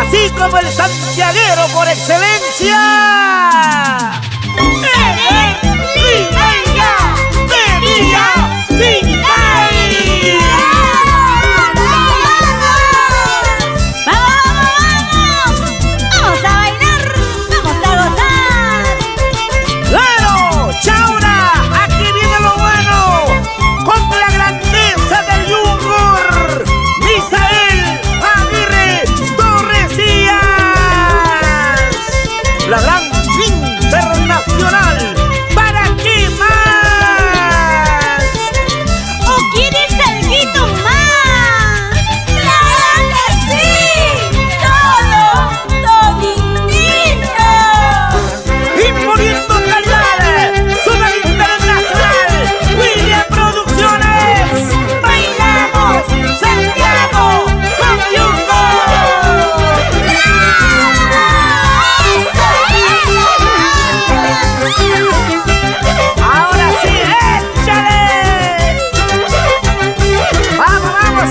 así como el santiaguero por excelencia. La gran internacional, ¿para qué más? ¿O quieres alguito más? ¡Claro que sí! ¡Toditito! Imponiendo calidad, Super Internacional, William Producciones. Bailamos Santiago con Yungo. Ahora sí, échale. Vamos, vamos,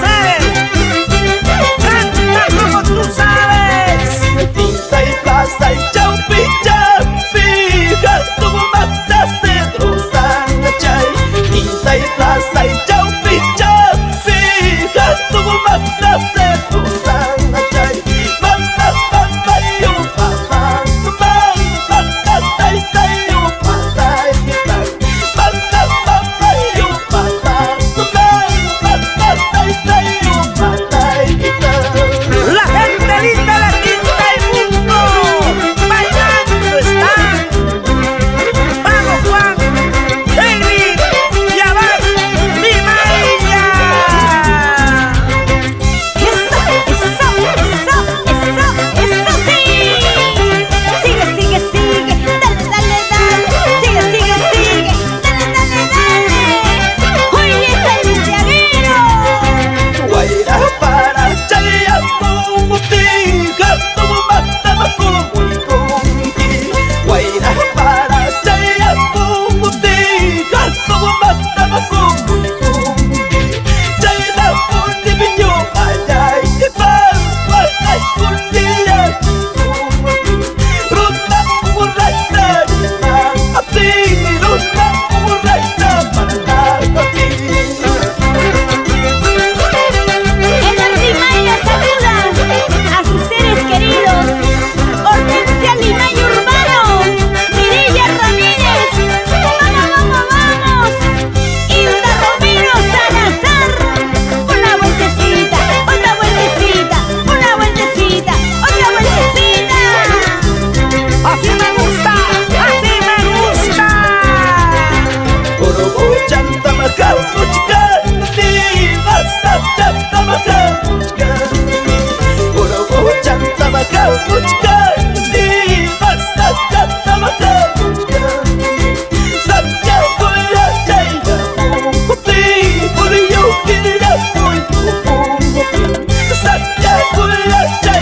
canta como tú sabes. Tinta y plaza y chaupi chaupi, gato mata cedro sanachay. Tinta y plaza y chaupi chaupi, gato mata cedro sanachay. Mata papa yo papa, mata tay tay yo pata kita. Mata papa yo papa, mata tay tay yo pata kita. La gente linda, la quinta y mundo, bailando están. Vamos Juan, Elvin, y abajo mi María. ¡Eso sí! Sigue, sigue, sigue, dale, dale, dale. Sigue, sigue, sigue, dale, dale, dale. Oye, santiaguero. Guaira para chaya pumuti, gato mata makumui kumki. Guaira para chaya pumuti, gato mata makumui kumki. Chaya puti binyo ayay, ibang ay kundiya kumki. Ruta umuray na kita, ati ruta umuray na manatati. En Antimaya saluda a sus seres queridos: Hortensia Lima y Urbano, Mirella Ramírez, vamos, vamos, vamos, Hilda Romero Salazar. Una vueltecita, otra vueltecita, una vueltecita, otra vueltecita. Así me gusta, así me gusta. Orobo chanta makau kuchkan, di masa chanta makau kuchkan. Orobo chanta makau kuchkan, di masa chanta makau kuchkan. Satya kuya jaya mukti, kuriyo kiriya kuy kukumukti. Satya kuya jaya